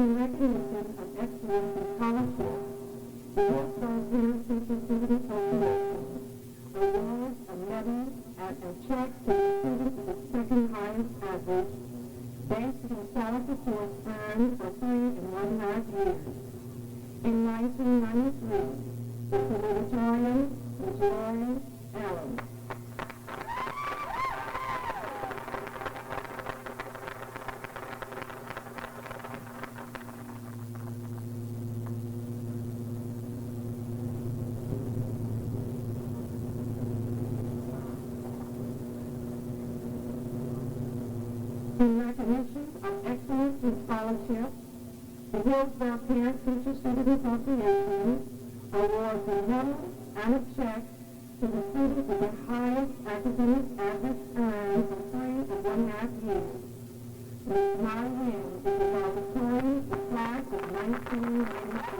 In recognition of excellence in scholarship, the Hillsboro Parent Teacher Student Association awards a medal and a check to the student with the second highest average based on solid reports earned for 3.5 years. In 1993, the salutatorian was Lori Allen. In recognition of excellence in scholarship, the Hillsboro Parent Teacher Student Association awards a medal and a check to the student with the highest academic average earned for 3.5 years. Ms. Molly Wynn is the valedictorian of the class of 1993.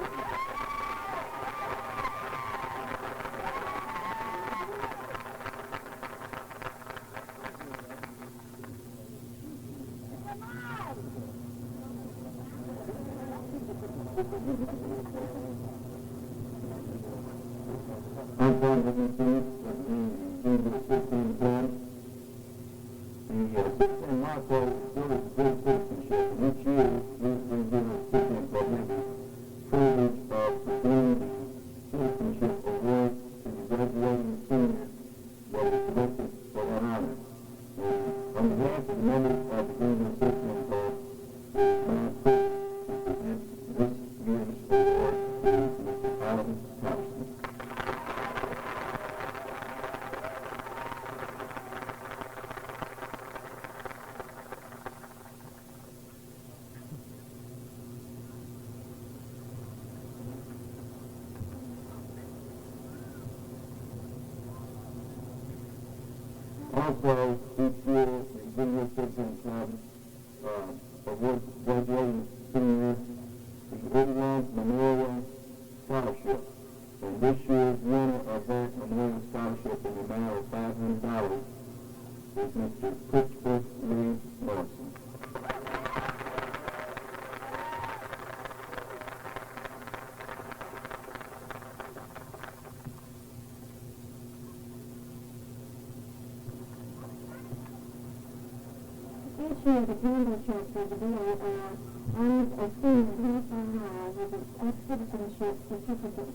I'm going to receive the assistant board. The assistant motto is good citizenship. Each year, we give recipients of the privilege of receiving the citizenship award to the graduating senior that is selected for that honor. On behalf of the members of the Green Assistant Board, it's my privilege to present this year's award to Mr. Alan Thompson. Also, each year, the Video Citizen Club awards graduating seniors the Woodlawn Memorial Scholarship. And this year's winner of that Memorial Scholarship in the amount of $500 is Mr. Christopher Lee Morrison. Each year, the Campbell Church of the VA honors a student who has been hired with an ex-citizenship certificate.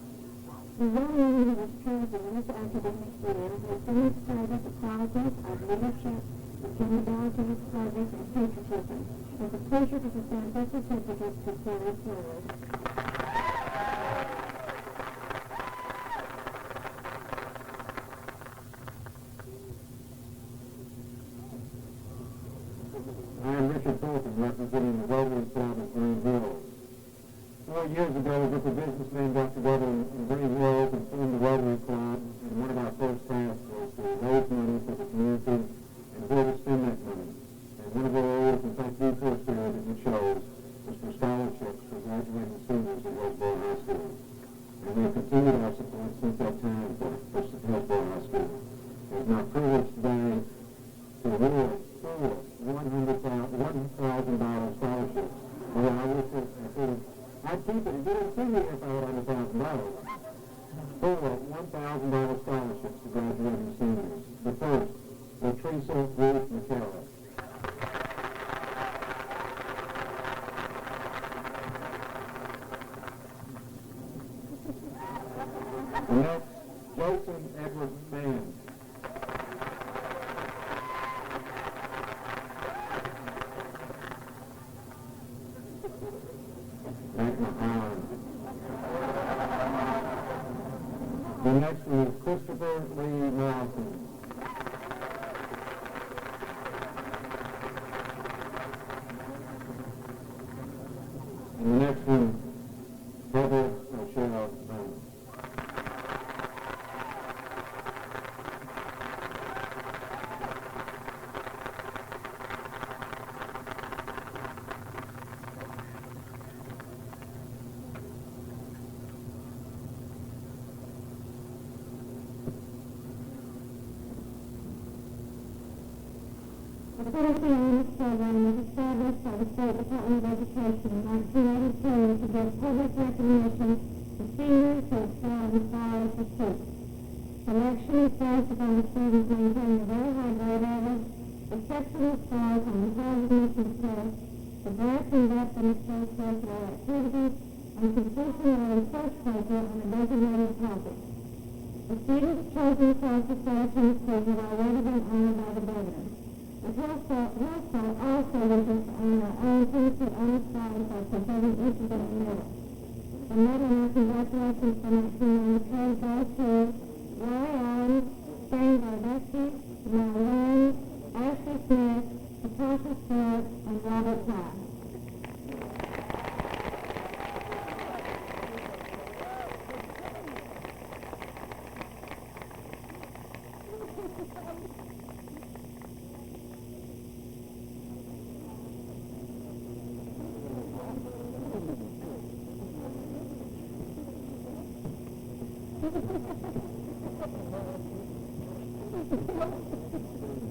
The young man who was chosen this academic year has demonstrated the qualities of leadership, dependability, service, and patriotism. It's a pleasure to present this certificate to Sarah Flores. I am Richard Fulton, representing the Rotary Club of Green Hills. 4 years ago, a group of businessmen got together in Green Hills and formed the Rotary Club, and one of our first tasks was to raise money for the community and where to spend that money. And one of our areas, in fact, the first area that we chose was for scholarships for graduating seniors at Hillsboro High School. And we have continued our support since that time for Hillsboro High School. It is my privilege today to award four $1,000 scholarships. Well, I wish I'd keep it. It didn't see me if I had $100,000. Four $1,000 scholarships to graduating seniors. The first, Latricia Ruth McKellar. The next, Jason Edward Mann. The next one is Christopher Lee Morrison. And the next one, Heather Michelle Brown. The Critical Honors Program was established by the State Department of Education in 1982 to give public recognition to seniors who excel in scholarly pursuits. Selection is based upon the students maintaining a very high grade average, exceptional scores on intelligence and tests, the breadth and depth of extracurricular activities, and completion of a research paper on a designated topic. The students chosen for selection schools have already been honored by the governor. The Hillsboro also wishes to honor our Tennessee honor scholars by presenting each of them a medal. The medal and congratulations for 1993 go to Roy Allen, Shane Bardeschi, Mel Lynn, Ashley Smith, Natasha Stewart, and Robert Platt.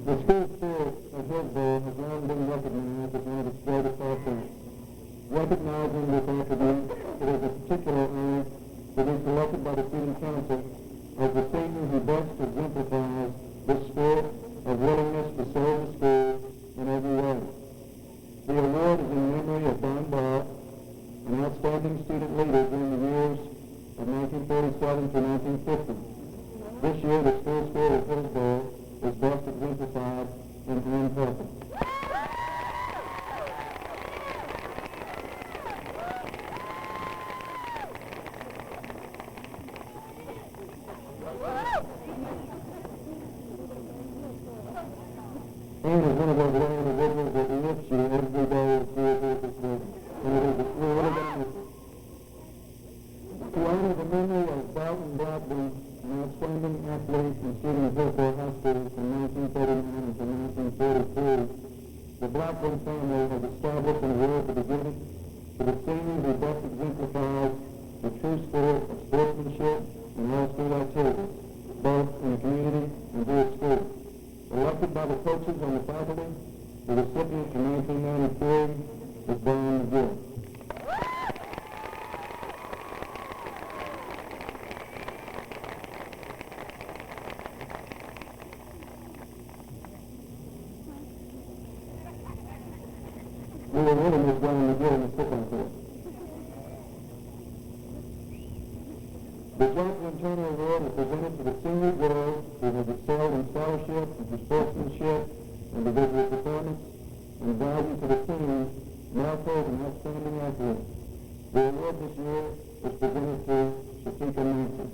The school spirit of Hillsboro has long been recognized as one of its greatest assets. Recognizing this attribute, it is a particular honor to be selected by the student council as the senior who best exemplifies this spirit of willingness to serve the school in every way. The award is in memory of Don Barr, an outstanding student leader during the years of 1947 to 1950. This year, the school spirit of Hillsboro is best exemplified in Ann Pepper. Ann is one of those rare individuals that lifts you every day as she is here this morning. And it is we're really going to miss it. To honor the memory of Barton Bradley, an outstanding athlete and student of Hillsboro High School from 1939 to 1943, the Blackburn family has established an award to be given to the senior who best exemplifies the true spirit of sportsmanship in all school activities, both in the community and via school. Elected by the coaches on the faculty, the recipient in 1993 is Brian McGill. We were really miss Brian McGill in the football field. The Jacqueline Turner Award is presented to the senior girl who has excelled in scholarship and for sportsmanship, individual performance, and value to the team, and also as an outstanding athlete. The award this year is presented to Shatika Manson.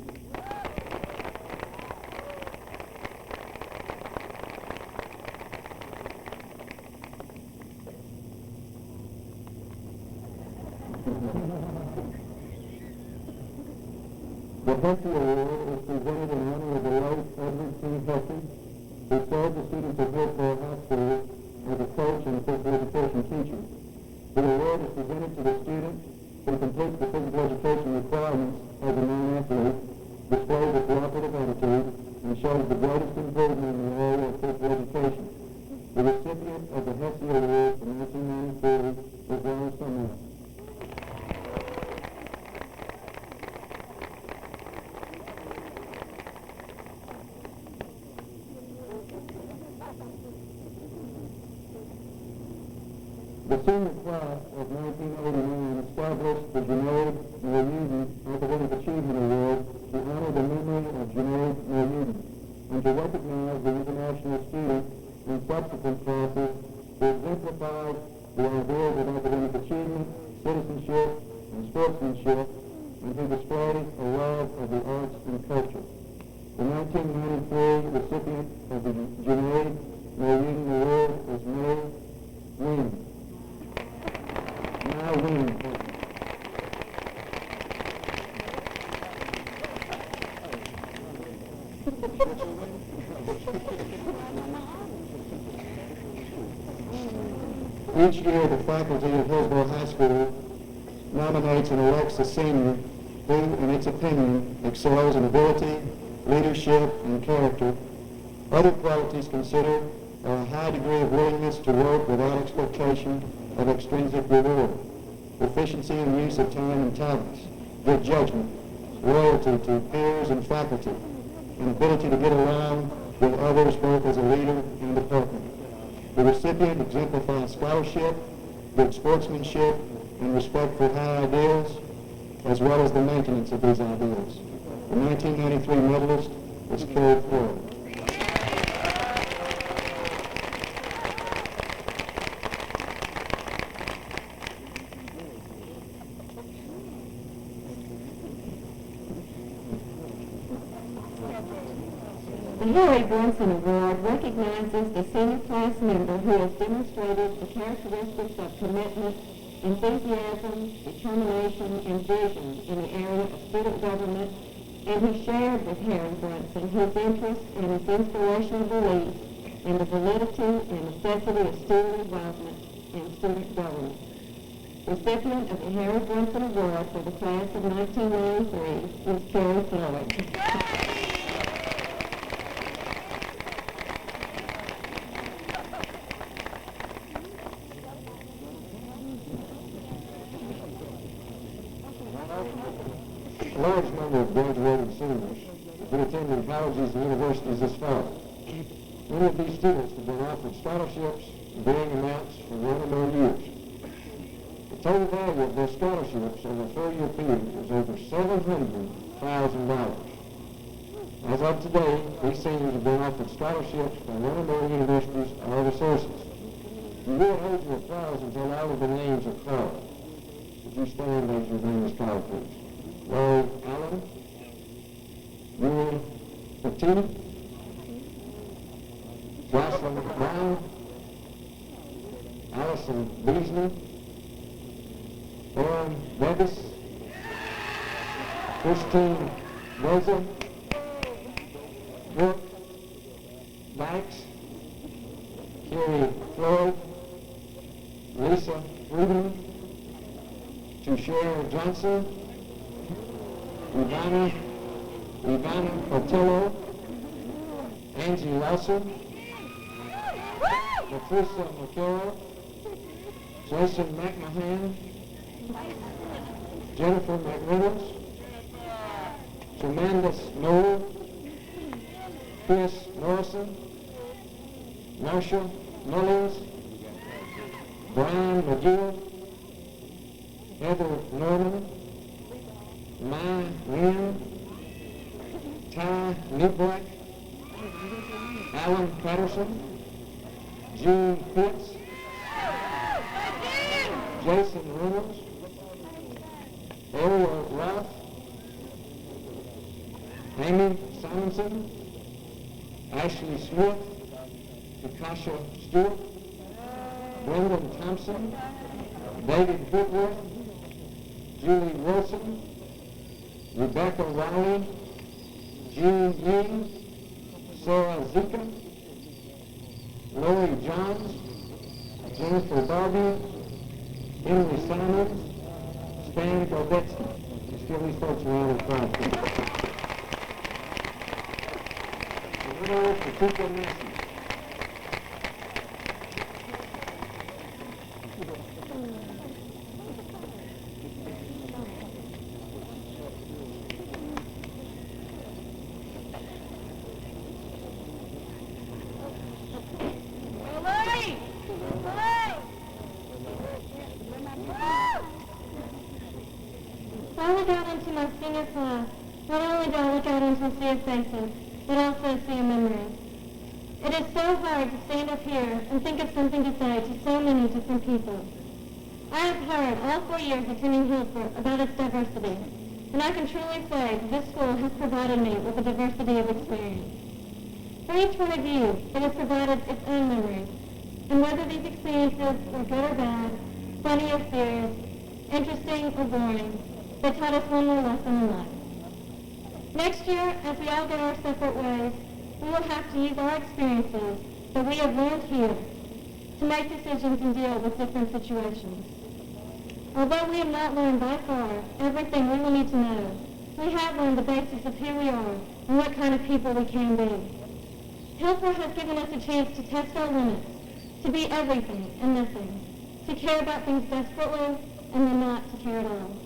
The Hesse Award is presented in honor of the late Edward C. Hesse, who served the students of Hillsboro High School as a coach and physical education teacher. The award is presented to the student who completes the physical education requirements as a non-athlete, displays a cooperative attitude, and shows the greatest improvement in the area of physical education. The recipient of the Hesse Award for 1993 is Ron Sumner. The senior class of 1989 established the Junaid Moyuden Academic Achievement Award to honor the memory of Junaid Moyuden and to recognize the international student in subsequent classes who exemplified the ideals of academic achievement, citizenship, and sportsmanship, and who displayed a love of the arts and culture. The 1993 recipient of the Junaid Moyuden Award is May Wynn. Now Wynn. Each year, the faculty of Hillsboro High School nominates and elects a senior who, in its opinion, excels in ability, leadership, and character. Other qualities considered are a high degree of willingness to work without expectation of extrinsic reward, efficiency in use of time and talents, good judgment, loyalty to peers and faculty, and ability to get along with others both as a leader and a partner. The recipient exemplifies scholarship, good sportsmanship, and respect for high ideals, as well as the maintenance of these ideals. The 1993 medalist is Carrie Floyd. The Harry Brunson Award recognizes the senior class member who has demonstrated the characteristics of commitment, enthusiasm, determination, and vision in the area of student government, and who shared with Harry Brunson his interest and his inspirational belief in the validity and necessity of student involvement in student government. Recipient of the Harry Brunson Award for the class of 1993 is Carrie Floyd. A large number of graduating seniors have been attending colleges and universities this fall. Many of these students have been offered scholarships in varying amounts for 1 or more years. The total value of their scholarships over a 4-year period is over $700,000. As of today, these seniors have been offered scholarships from 1 or more universities or other sources. You will hold your applause until all of the names are called. If you stand as your name is called, please. Larry Allen, Yuri Petit, Jocelyn Brown, Allison Beasley, Aaron Bevis, Christine Rosa, Brooke Dykes, Carrie Floyd, Lisa Friedman, Tushare Johnson, Ivana Portillo, Angie Lawson, Patricia McCarroll, Jason McMahon, Jennifer McReynolds, Tremendous Noel, Chris Morrison, Marcia Mullins, Brian McGill, Heather Norman, Mai Nguyen, Ty Newbrack, Alan Patterson, Gene Pitts, Jason Reynolds, Ariel Ralph, Amy Simonson, Ashley Smith, Takasha Stewart, Brendan Thompson, David Whitworth, Julie Wilson, Rebecca Riley, Jean Ying, Sarah Zika, Lori Johns, Jennifer Darby, Emily Simons, Stan Gordetsky. Let's give these folks a round of applause. The winner is Patricia Massey. When I got into my senior class, not only do I look out into a sea of faces, but also a sea of memories. It is so hard to stand up here and think of something to say to so many different people. I have heard all 4 years attending Hillsboro about its diversity, and I can truly say that this school has provided me with a diversity of experience. For each one of you, it has provided its own memories, and whether these experiences were good or bad, funny or serious, interesting or boring, they taught us one more lesson in life. Next year, as we all go our separate ways, we will have to use our experiences that we have learned here to make decisions and deal with different situations. Although we have not learned by far everything we will need to know, we have learned the basis of who we are and what kind of people we can be. Hillsboro has given us a chance to test our limits, to be everything and nothing, to care about things desperately and then not to care at all.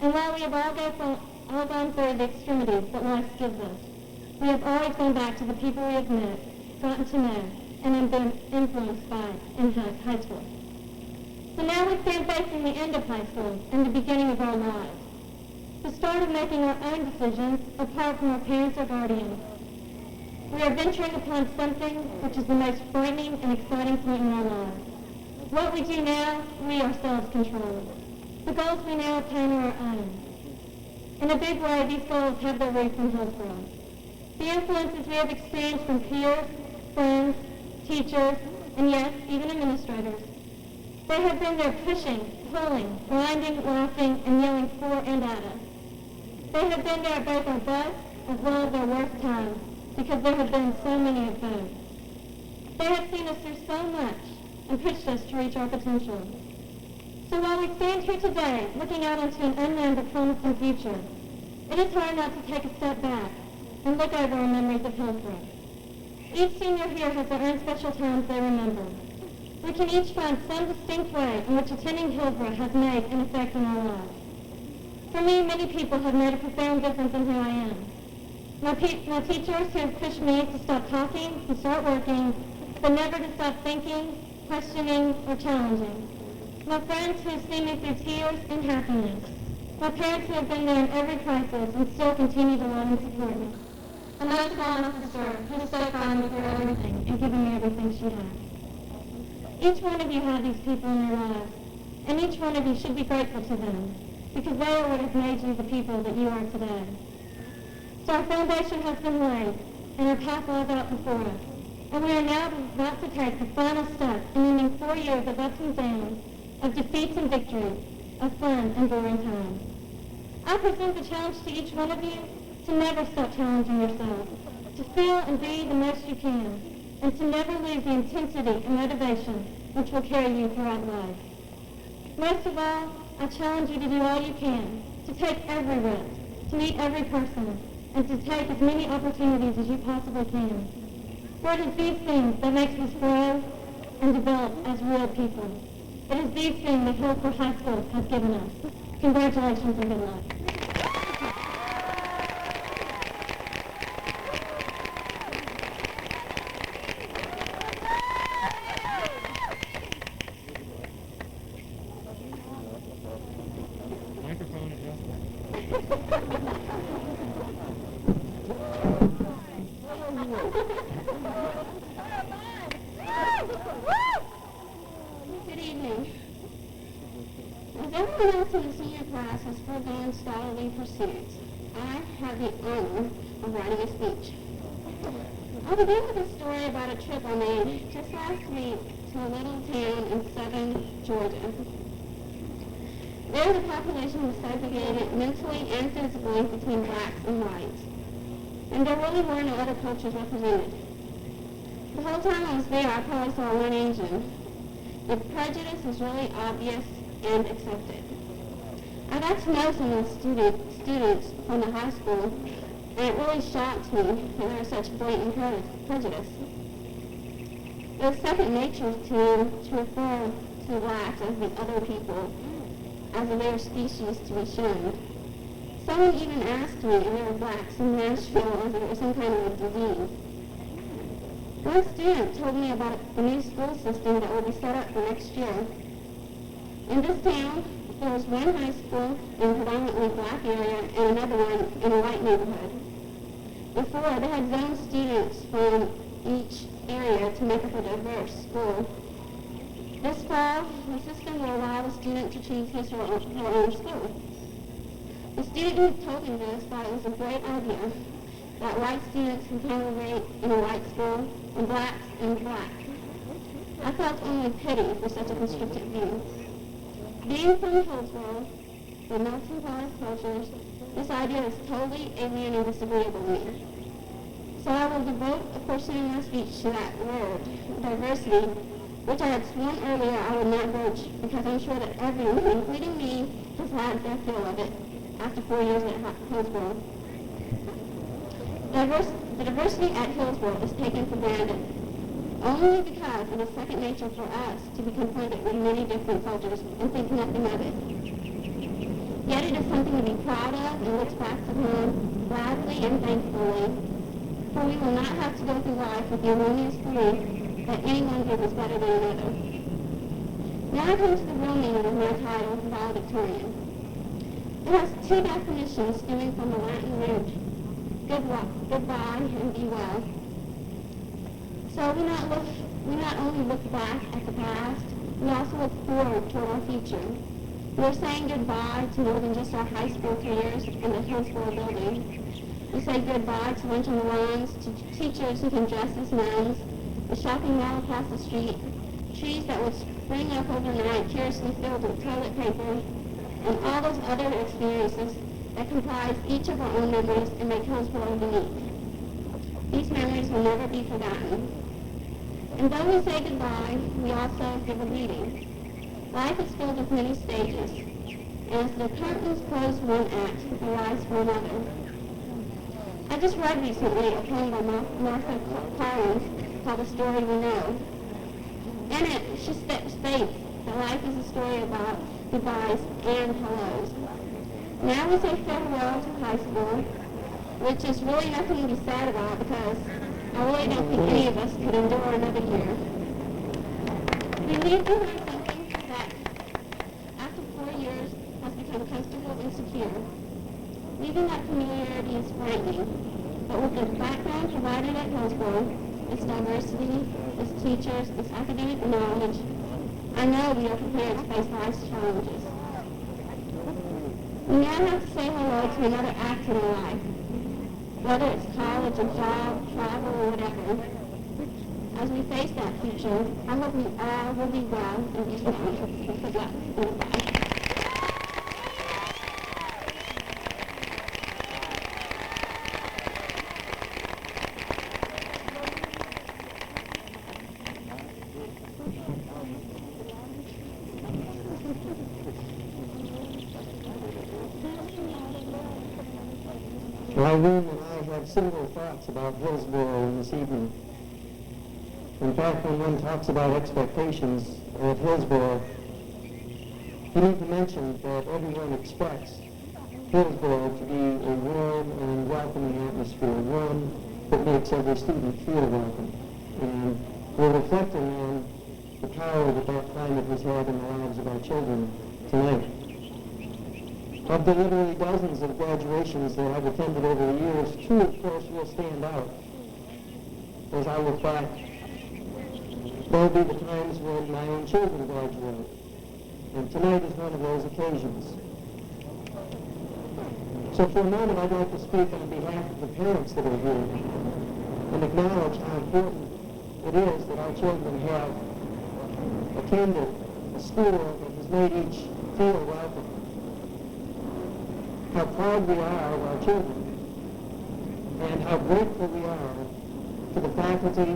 And while we have all gone through the extremities that life gives us, we have always gone back to the people we have met, gotten to know, and have been influenced by in high school. So now we stand facing the end of high school and the beginning of our lives, the start of making our own decisions apart from our parents or guardians. We are venturing upon something which is the most frightening and exciting point in our lives. What we do now, we ourselves control. The goals we now attain are our own. In a big way, these goals have their roots in Hillsboro. The influences we have exchanged from peers, friends, teachers, and yes, even administrators. They have been there pushing, pulling, grinding, laughing, and yelling for and at us. They have been there at both our best as well as our worst times, because there have been so many of those. They have seen us through so much and pushed us to reach our potential. So while we stand here today, looking out into an unknown but promising future, it is hard not to take a step back and look over our memories of Hillsboro. Each senior here has their own special times they remember. We can each find some distinct way in which attending Hillsboro has made an effect in our lives. For me, many people have made a profound difference in who I am. My teachers who have pushed me to stop talking and start working, but never to stop thinking, questioning, or challenging. My friends who have seen me through tears and happiness. My parents who have been there in every crisis and still continue to love and support me. And most of all, my sister, who has stuck by me through everything and given me everything she has. Each one of you have these people in your lives, and each one of you should be grateful to them, because they are what has made you the people that you are today. So our foundation has been laid, and our path lies out before us, and we are now about to take the final step in ending 4 years of ups and downs, of defeats and victories, of fun and boring times. I present the challenge to each one of you to never stop challenging yourselves, to feel and be the most you can, and to never lose the intensity and motivation which will carry you throughout life. Most of all, I challenge you to do all you can, to take every risk, to meet every person, and to take as many opportunities as you possibly can. For it is these things that makes us grow and develop as real people. It is these things that Hillsboro High School has given us. Congratulations and good luck. Microphone adjustment. Good evening. As everyone else in the senior class has forgone scholarly pursuits, I have the honor of writing a speech. I'll begin with a story about a trip I made just last week to a little town in southern Georgia. There the population was segregated mentally and physically between blacks and whites, and there really were no other cultures represented. The whole time I was there, I probably saw one Asian. The prejudice was really obvious and accepted. I got to know some of the students from the high school, and it really shocked me that there was such blatant prejudice. It was second nature to refer to blacks as the other people, as a rare species to be shunned. Someone even asked me if there were blacks in Nashville as if it was some kind of a disease. One student told me about the new school system that will be set up for next year. In this town, there was one high school in a predominantly black area and another one in a white neighborhood. Before, they had zoned students from each area to make up a diverse school. This fall, the system will allow the student to choose his or her own school. The student who told me this thought it was a great idea that white students can congregate in a white school and blacks in black. I felt only pity for such a constricted view. Being from Hillsboro, the melting pot of cultures, this idea is totally alien and disagreeable to me. So I will devote a portion of my speech to that word, diversity, which I had sworn earlier I would not broach because I'm sure that everyone, including me, has had their fill of it after 4 years at Hillsboro. The diversity at Hillsboro is taken for granted, only because it is second nature for us to be confronted with many different cultures and think nothing of it. Yet it is something to be proud of and look back upon gladly and thankfully, for we will not have to go through life with the erroneous belief that any one group is better than another. Now comes the real meaning of my title, valedictorian. It has two definitions stemming from the Latin root, goodbye and be well. So we not only look back at the past, we also look forward toward our future. We are saying goodbye to more than just our high school careers in the Hillsboro building. We say goodbye to lunch on the lawns, to teachers who can dress as nuns, the shopping mall across the street, trees that would spring up overnight, curiously filled with toilet paper, and all those other experiences that comprise each of our own memories and make Hillsboro unique. These memories will never be forgotten. And though we say goodbye, we also give a greeting. Life is filled with many stages, and as the curtains close one act, the rise for another. I just read recently a poem by Martha Collins called The Story We Know. In it, she states that life is a story about goodbyes and hellos. Now we say farewell to high school, which is really nothing to be sad about because I really don't think any of us could endure another year. We leave behind something that, after 4 years, has become comfortable and secure. Leaving that familiarity is frightening, but with the background provided at Hillsboro, its diversity, its teachers, its academic knowledge, I know we are prepared to face life's challenges. We now have to say hello to another act in our life, whether it's college, a job, travel, or whatever. As we face that future, I hope we all will be well and be strong. Good luck and goodbye. Irene and I have similar thoughts about Hillsboro this evening. In fact, when one talks about expectations at Hillsboro, you need to mention that everyone expects Hillsboro to be a warm and welcoming atmosphere, one that makes every student feel welcome. And we're reflecting on the power that that climate has had in the lives of our children tonight. Of the literally dozens of graduations that I've attended over the years, two, of course, will stand out. As I look back, there'll be the times when my own children graduate, and tonight is one of those occasions. So for a moment, I'd like to speak on behalf of the parents that are here and acknowledge how important it is that our children have attended a school that has made each feel welcome. How proud we are of our children, and how grateful we are to the faculty,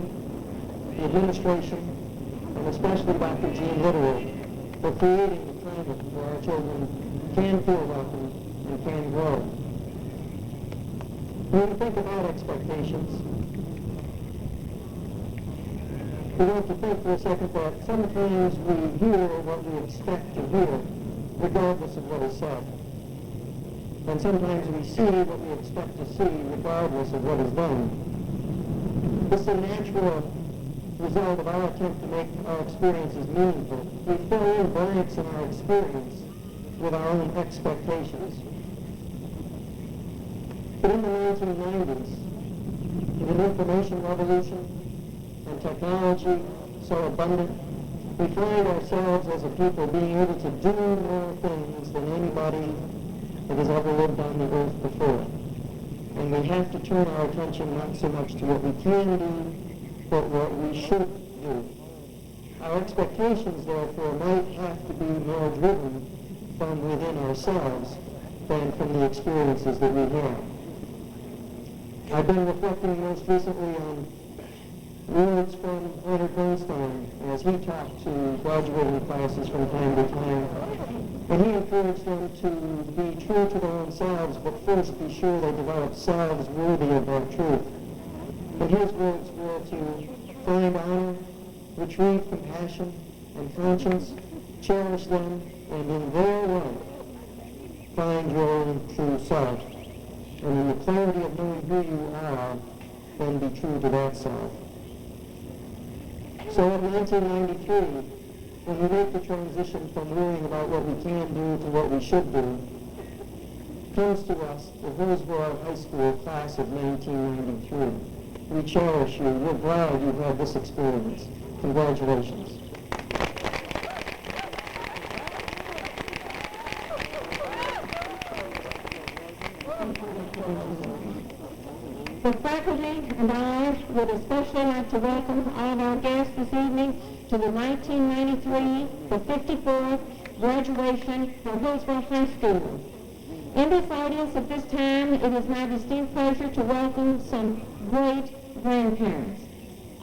the administration, and especially Dr. Jean Litterer for creating the climate where our children can feel welcome and can grow. When we think about expectations, we want to think for a second that sometimes we hear what we expect to hear, regardless of what is said. And sometimes we see what we expect to see regardless of what is done. This is a natural result of our attempt to make our experiences meaningful. We fill in blanks in our experience with our own expectations. But in the 1990s, with an information revolution and technology so abundant, we find ourselves as a people being able to do more things than anybody that has ever lived on the earth before. And we have to turn our attention not so much to what we can do, but what we should do. Our expectations, therefore, might have to be more driven from within ourselves than from the experiences that we have. I've been reflecting most recently on words from Leonard Bernstein as he talked to graduating classes from time to time. And he encouraged them to be true to their own selves, but first be sure they develop selves worthy of that truth. And his words were to find honor, retrieve compassion and conscience, cherish them, and in their way, find your own true self. And in the clarity of knowing who you are, then be true to that self. So in 1993, when we make the transition from worrying about what we can do to what we should do, comes to us the Hillsboro High School class of 1993. We cherish you. We're glad you've had this experience. Congratulations. The faculty and I would especially like to welcome all of our guests this evening to the 1993, the 54th graduation from Hillsboro High School. In this audience at this time, it is my distinct pleasure to welcome some great grandparents,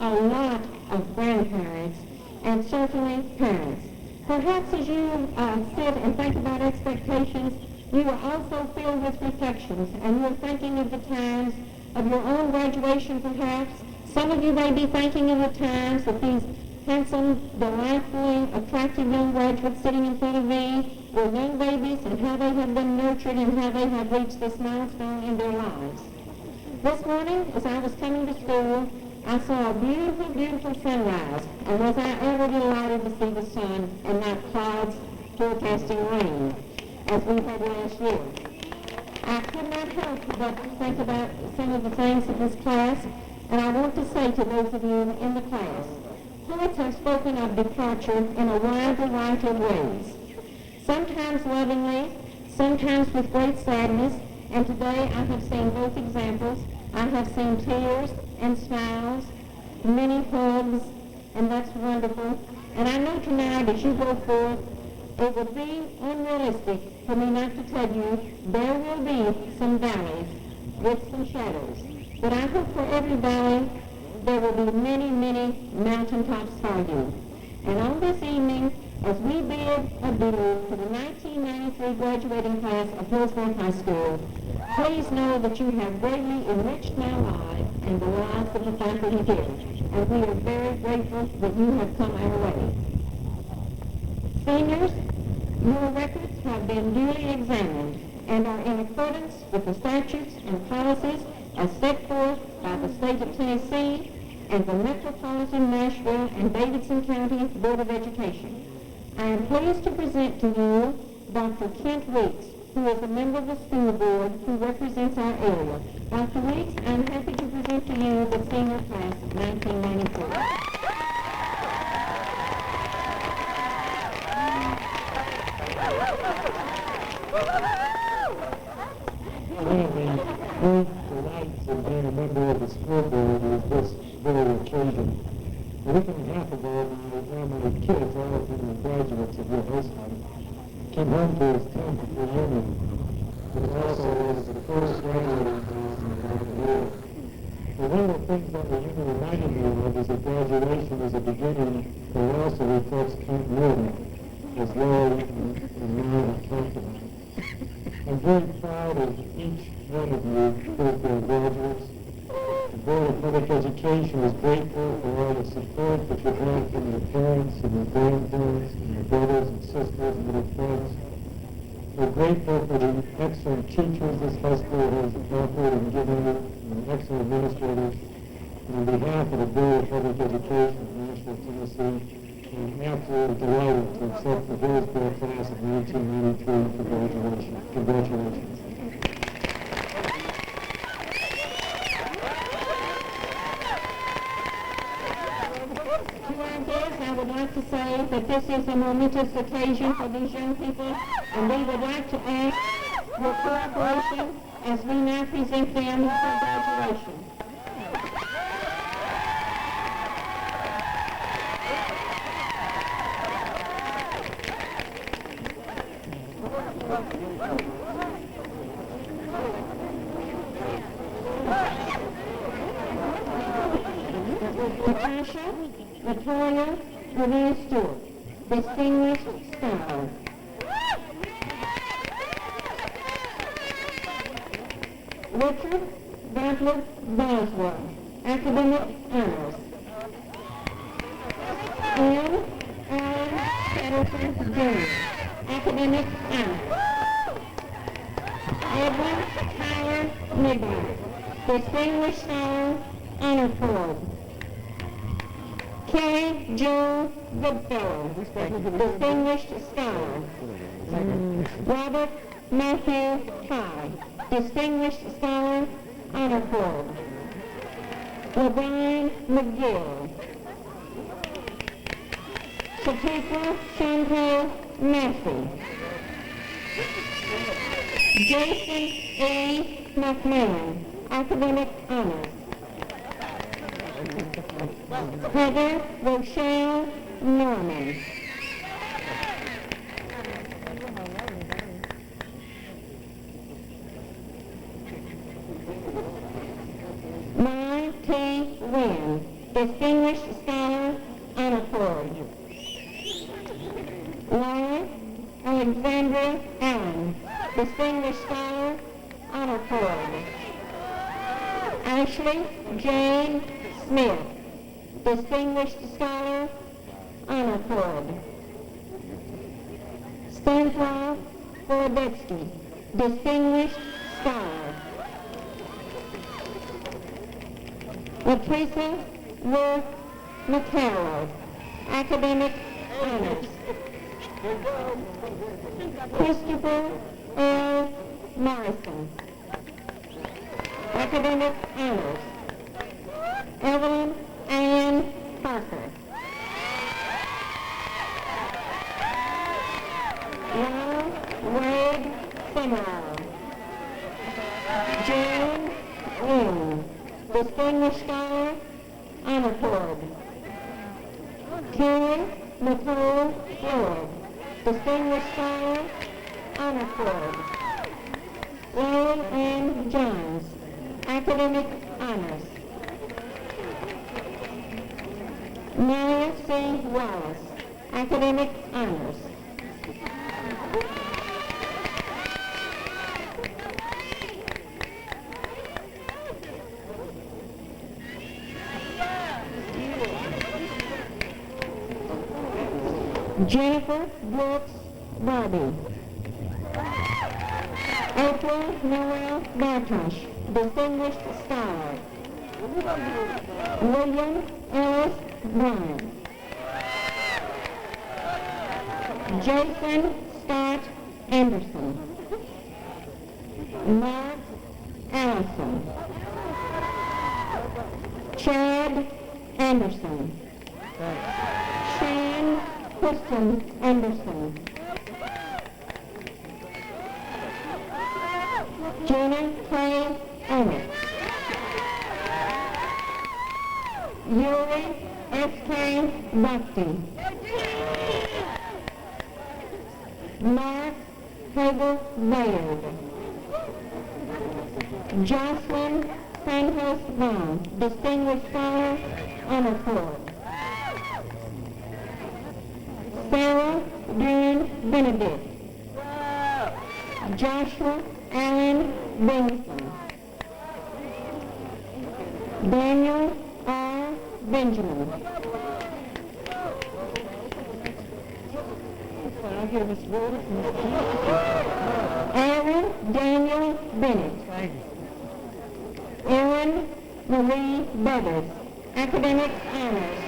a lot of grandparents, and certainly parents. Perhaps as you sit and think about expectations, you are also filled with reflections, and you're thinking of the times of your own graduation, perhaps. Some of you may be thinking of the times that these handsome, delightfully attractive young graduates sitting in front of me were young babies and how they have been nurtured and how they have reached this milestone in their lives. This morning, as I was coming to school, I saw a beautiful, beautiful sunrise, and was I ever delighted to see the sun and not clouds forecasting rain, as we had last year. I could not help but think about some of the things in this class, and I want to say to those of you in the class, poets have spoken of departure in a wide variety of ways, sometimes lovingly, sometimes with great sadness, and today I have seen both examples. I have seen tears and smiles, many hugs, and that's wonderful. And I know tonight as you go forth, it would be unrealistic for me not to tell you there will be some valleys with some shadows. But I hope for every valley there will be many, many mountaintops for you. And on this evening, as we bid adieu to the 1993 graduating class of Hillsboro High School, please know that you have greatly enriched my life and the lives of the faculty here. And we are very grateful that you have come our way. Seniors, your records have been duly examined and are in accordance with the statutes and policies as set forth by the state of Tennessee and the Metropolitan Nashville and Davidson County Board of Education. I am pleased to present to you Dr. Kent Weeks, who is a member of the school board who represents our area. Dr. Weeks, I'm happy to present to you the senior class of 1994. One of the great delights of being a member of the school board is this very occasion. A week and a half ago, my kids, all of them were graduates of your high school, came home to his 10th reunion. It also was the first graduating class in about a year. And one of the things that reunion reminded me of is that graduation is a beginning that also reflects continuity, as Larry and Mary have talked about. I'm very proud of each one of you, Hillsboro graduates. The Board of Public Education is grateful for all the support that you've had from your parents and your grandparents and your brothers and sisters and little friends. We're grateful for the excellent teachers this high school has offered and given you, and the excellent administrators. And on behalf of the Board of Public Education of Nashville, Tennessee, I'm absolutely delighted to accept the Hillsboro class of 1993 for graduation. Congratulations. To our guests, I would like to say that this is a momentous occasion for these young people, and we would like to ask your cooperation as we now present them for graduation. Natasha Latoya Marie Stewart, Distinguished Scholar. Richard Bartlett Boswell, Academic Honors. Ann Allen Patterson Jr., Academic Honors. Edwin Tyler Midnight, Distinguished Scholar, Honor Cord. Kelly Joe Goodfellow, Distinguished Scholar. Robert Matthew Ty, Distinguished Scholar, Honor Cord. LeBron McGill. Shatifa Shantay Massey. Jason A. McMahon, Academic Honors. Heather Rochelle Norman. Mai T. Wynn, Distinguished Scholar, Honor Cord. Laura Alexandra Allen, Distinguished Scholar, Honor Cord. Ashley Jane Smith, Distinguished Scholar, Honor Cord. Stanislav Gorobetsky, Distinguished Scholar. Latricia Worth McCarroll, Academic Honors. Christopher L. Morrison, Academic Honors. Evelyn Ann Parker. Ronald Wade Summerall. Jane Wynn, Distinguished Scholar, Honor Cord. Karen Nicole Floyd, Distinguished Scholar, Honor Cord. Lauren Ann Johns, Academic Honors. Maria C. Wallace, Academic Honors. Jennifer Brooks Barbie. April Noel Bartosh, Distinguished Scholar. William Ellis Bryan. Jason Scott Anderson. Mark Allison. Chad Anderson. Shan Kristen Anderson. Jenna Clay Emmett. Yuri S.K. Bhakti. Mark Hagel Baird. Jocelyn Santos Vaughn, Distinguished Scholar, Honor Cord. Sarah Dean Benedict. Joshua Allen Benson. Daniel R. Benjamin. Aaron Daniel Bennett. Erin Marie Butters, Academic Honors.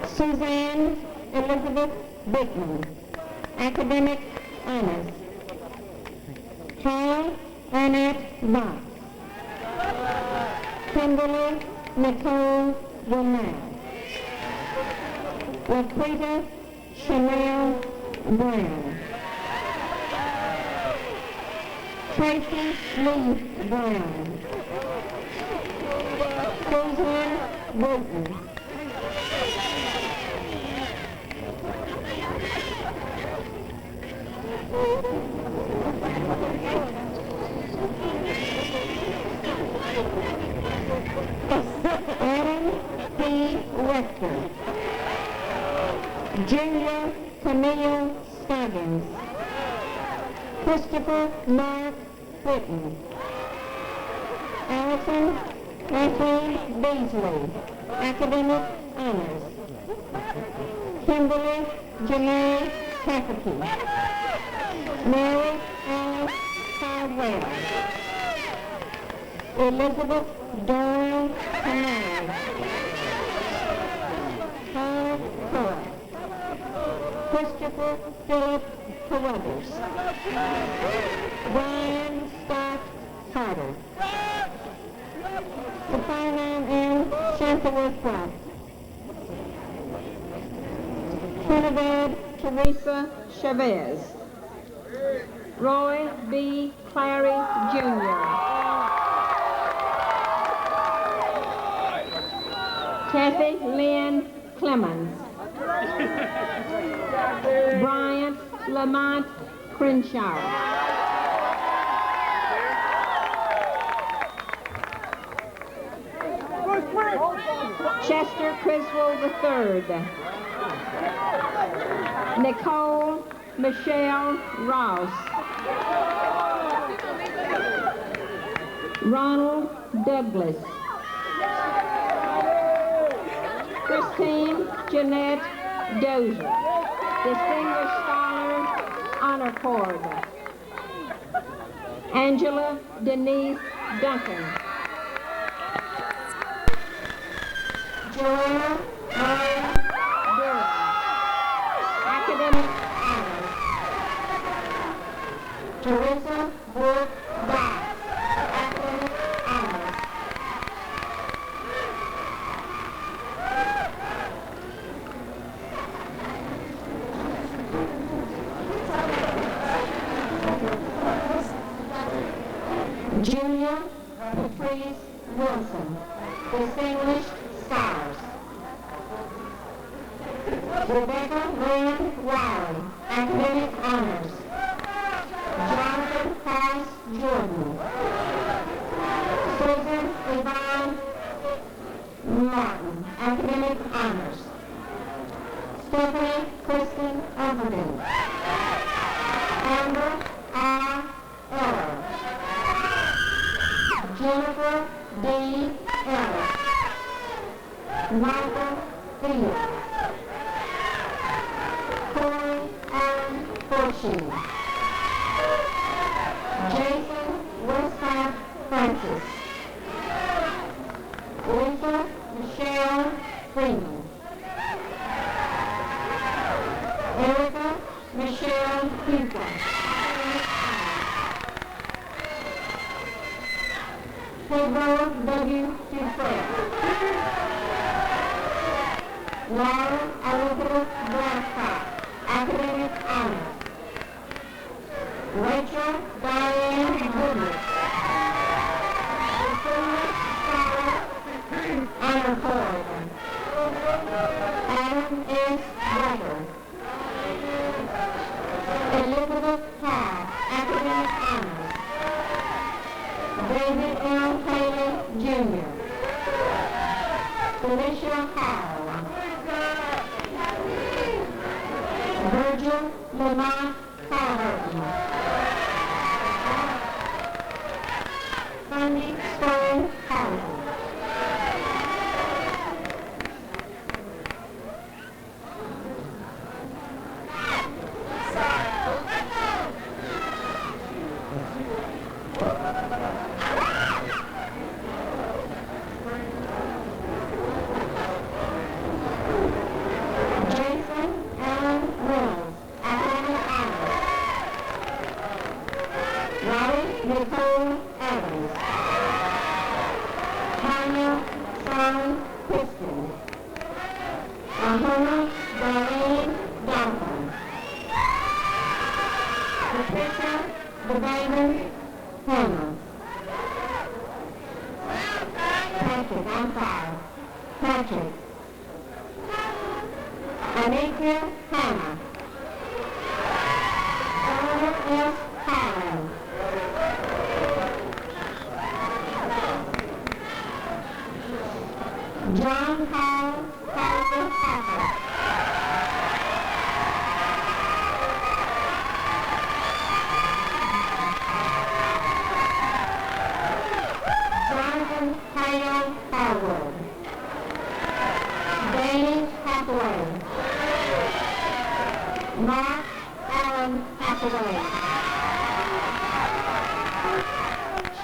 Suzanne Elizabeth Bickman, Academic Honors. Carl Arnett Box. Kimberly Nicole Wilmette. Laquita Chanel Brown. Tracy Lee Brown. Susan Bolton. Adam B. Rector. Junior Camille Scoggins. Christopher Mark Whitten. Allison Kathleen Beasley, Academic Honors. Kimberly Janae Cafferty. Mary Alice Caldwell. Elizabeth Doyle Canary. Paul Cook. Christopher Philip Carruthers. Brian Scott Carter. The Fireman and Chancellorsville Club. Trinidad Teresa Chavez. Roy B. Clary, Jr. Kathy Lynn Clemens. Bryant Lamont Crenshaw. Chester Criswell III. Nicole Michelle Ross. Ronald Douglas. Christine Jeanette Dozier. Distinguished Scholar Honor Cord. Angela Denise Duncan. Joanna Mary Durham. Academic Honors. Teresa Brooke Bass. Academic Honors. Julia Patrice Wilson. Distinguished Scholars. Rebecca Lynn Riley, Academic Honors. Jonathan Price Jordan. Susan Yvonne Martin, Academic Honors. Stephanie Kristen Overton. Amber R. Eller. Jennifer D. Ellis. Michael Field. Corey Allen Fortune. Jason Westcott Francis. Lisa Michelle Freeman. Erica Michelle Hugo. Pedro W. Dufresne. Laura Elizabeth Blackstock, Academic Honors. Rachel Diane Goodrich. Distinguished Scholar Honor Cord. Adam S. Weber. Elizabeth Todd, Academic Honors. David L. Haley, Jr. Felicia Hall. Virgil Lamont Calverton. Sunday Stone Calverton. Nicole Evans. Tanya Sally Piston. Ahona Darlene Dalton. Patricia DeVayman Hammer. Patrick, I'm sorry. Patrick. Anika Hannah. Donna S. Holland. John Hall Harvey Howard. Jonathan Hale Howard. Danny Hathaway. Mark Allen Hathaway.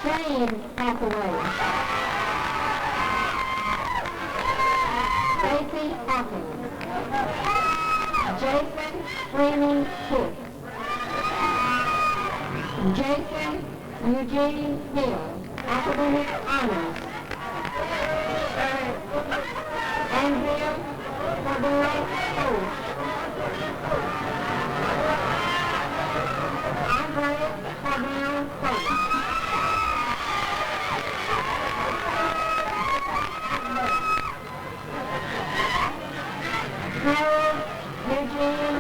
Shane Hathaway. Stacey Hawkins. Jason Freeman Kidd. Jason Eugene Hill, academic honors. Andrea Fabiola Coach. Andrea Fabiola Coach. Harold Eugene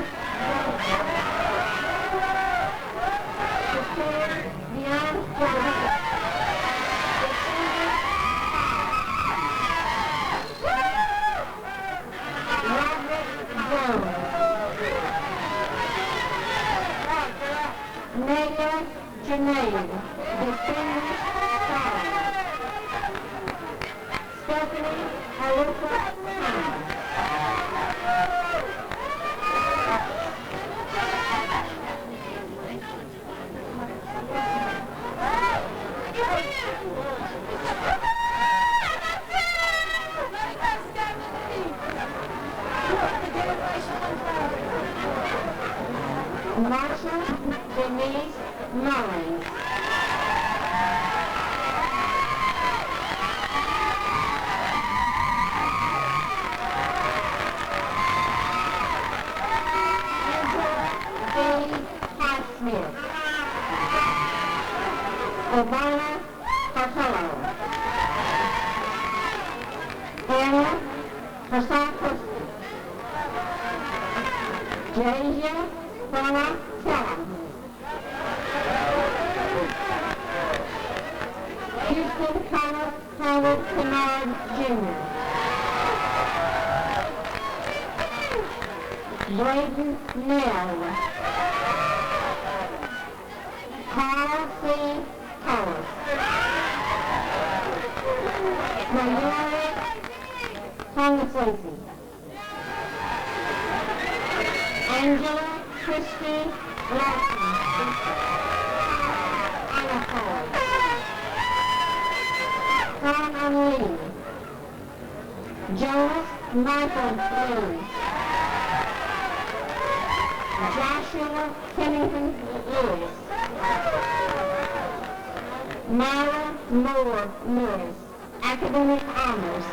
Joseph. Beyond Joseph. Naya Janae, Distinguished Scholar. Stephanie Alyssa Hines. Marsha Denise Mullins. Highsmith. Ivana Cartello. Anna Persakowski. Jasia Donna Kellum. Houston Connor Howard Kennard Jr. Braden Nell. Carl C. Hollis. Mayuri Tongasosi. Angela Christie Larson. Anna Paul. Carmen Lee. Jonas Michael Lee. Joshua Kennington Lewis. Myra Moore Lewis, academic honors.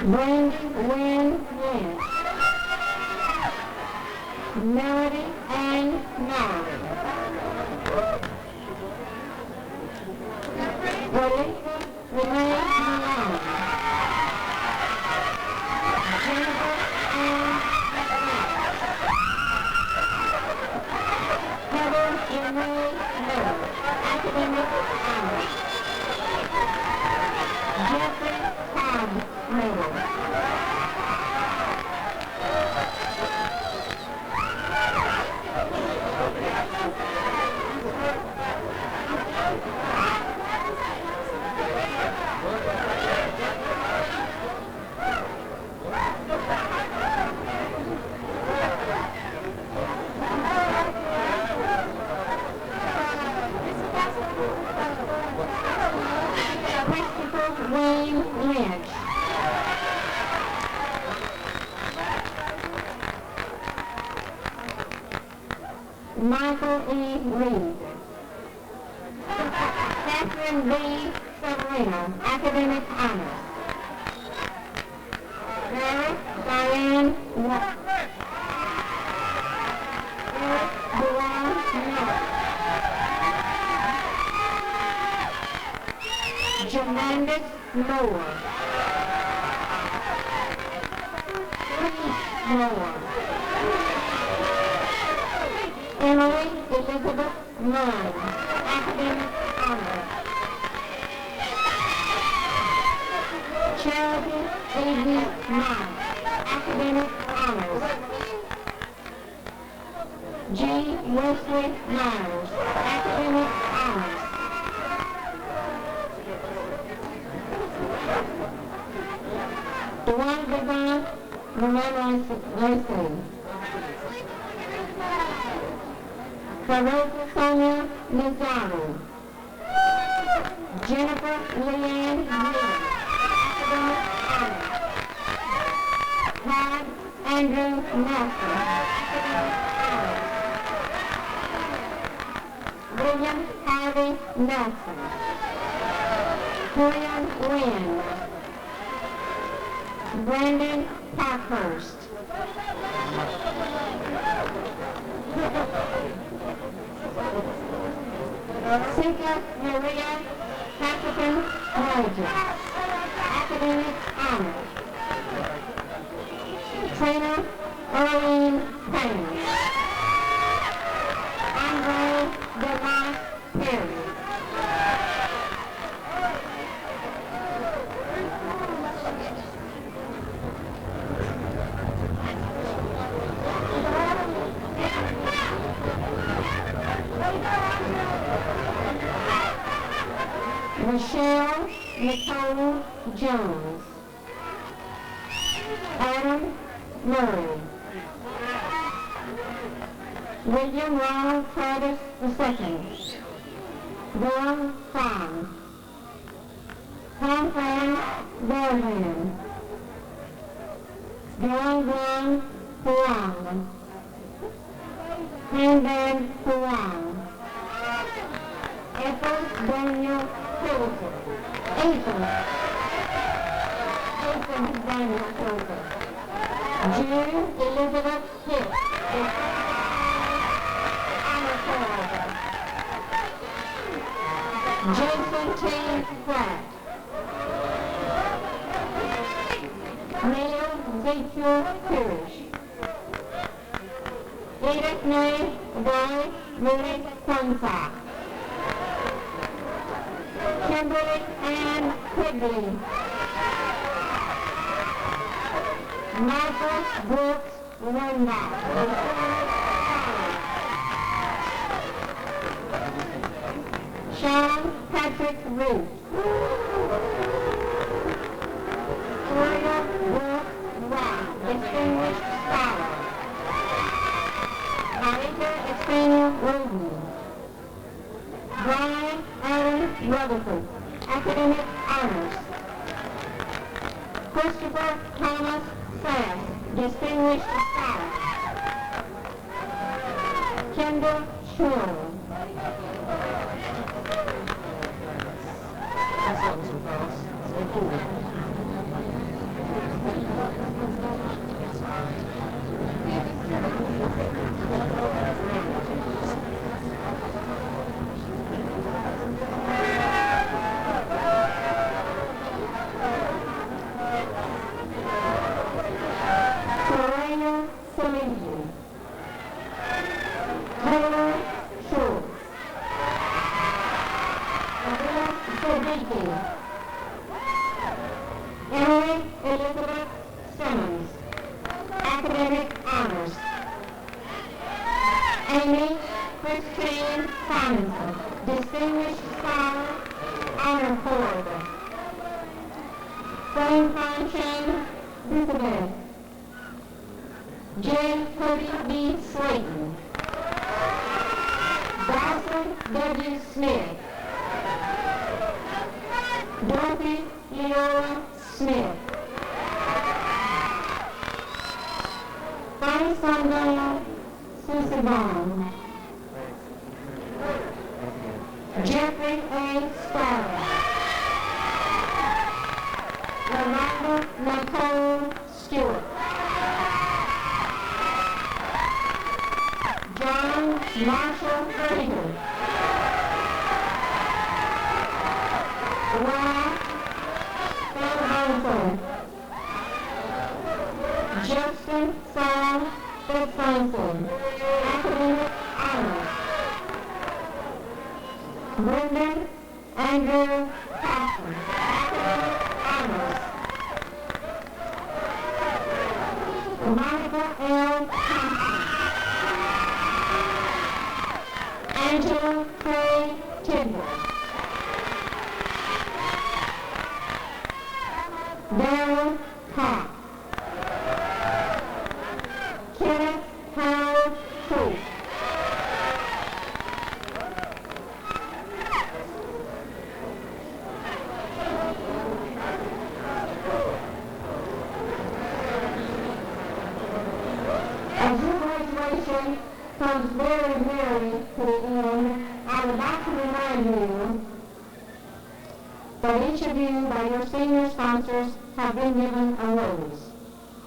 Brandy Wynn Lynch. Melody Ann Mallory. Rolita Renee Malone. Jennifer Ann Heather Renee Miller, academic honors. Jeffrey Cobb Miller. Christopher Wayne Lynch. Michael E. Reed. Catherine B. Severino, academic honors. Sarah Diane Watt. Eric Duran Miller. Jamandis Moore. Keith Moore. Emily Elizabeth Munn, academic honors. Charity E.D. Mott, Academic Honors. G. Wesley Myers, Academic Honors. Dewan Devon Moran-Lacey. Farouk Sonia Nizari. Jennifer Leanne Miller, Academic Honors. Todd Andrew Nelson, Academic Honors. William Harvey Nelson. William Wynn. Brandon Parkhurst. Cynthia Maria African Major, Academic Honors. Trina Earlene Payne. Andre DeMont Perry. Michelle Nicole Jones. Adam Murray. William Ronald Curtis II. Bill Farm. Conrad Berhan. John Glenn Huang. Handan Huang. Ethel Daniel Hilton. Ethan Daniel Hilton. June Elizabeth Hitt. Jason T. Pratt. Neil Ezekiel Parrish. Edith May Boy Moody Consock. Kimberly Ann Quigley. Michael Brooks Rundall. Sean Patrick Root. Gloria Brooke White, Distinguished Scholar. Marita Espina Roden. Brian Allen Rutherford, Academic Honors. Christopher Thomas Sass, Distinguished Scholar. Kendall Shore. Serena Saligi. Taylor Schultz. Adela Siddiqui. Emily Elizabeth Simmons, Academic Honors. Amy Christine Simonson, Distinguished Scholar, Honor Corridor. Frank Fonshane Elizabeth. J. Cody B. Slayton. Dawson W. Smith. Dorothy Leora Smith. Frank Sandell Susie Bond. Jeffrey A. Starr. Yolanda Nicole Stewart. John Marshall Krieger. Ralph Van Justin Saul Fitzhanson, Academic Honors. Brendan Andrew Paxton, Academic Honors. Monica L. Thompson, Angela K. Tidwell, Darren Cox, Kenneth Howard Troop, as your graduation comes very nearly to the end, I would like to remind you that each of you, by your senior sponsors, have been given a rose.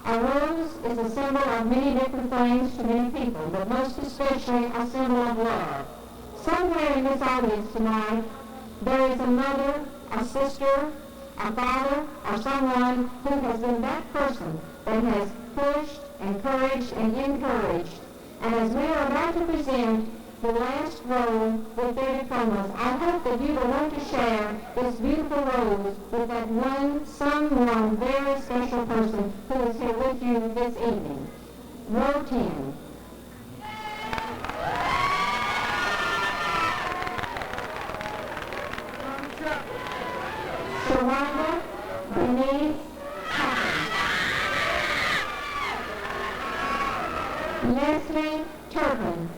A rose is a symbol of many different things to many people, but most especially a symbol of love. Somewhere in this audience tonight, there is a mother, a sister, a father, or someone who has been that person that has pushed, encouraged, and encouraged. And as we are about to present the last rose with their diplomas, I hope that you will want to share this beautiful rose with that someone very special person who is here with you this evening. Row 10. Sharonda Denise Hopkins. Leslie Turpin.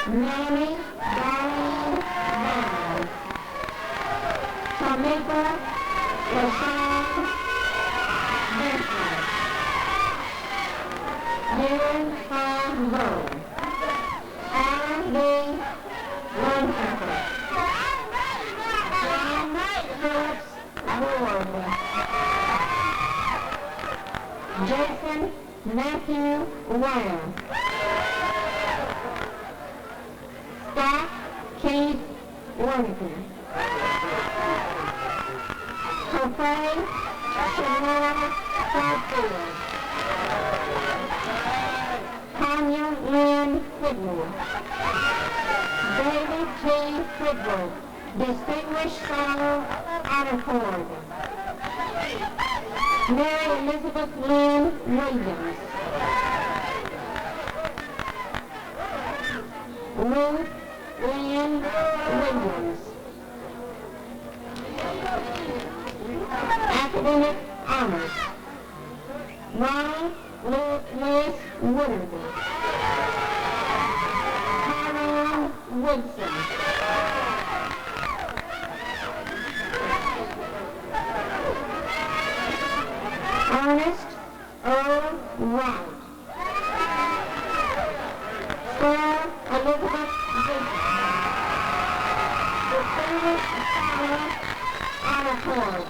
Mamie Darlene Bowers. Tamika LaShawn Bentley. Erin Han Lowe. Alan B. Lancaster. John Phillips Ward. Jason Matthew Ware. Scott Keith Worthington. Jose Shamara Southfield. Tanya Lynn Whitmore. David G. Whitworth, Distinguished Scholar, Honor Cord. Mary Elizabeth Lynn Williams. Ruth Lynn Williams. Academic Honors. Ron Lewis Woodard. Tyrone Woodson. Ernest Earl Wright. Sarah Elizabeth Vincent. Distinguished Scholar, Honor Cord.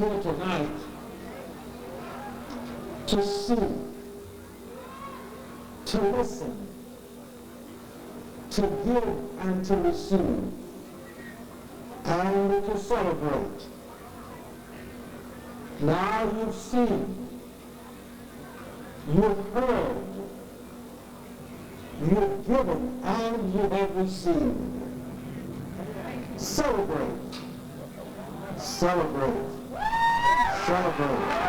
here tonight to see, to listen, to give and to receive, and to celebrate. Now you've seen, you've heard, you've given, and you have received. Celebrate, celebrate, celebrate.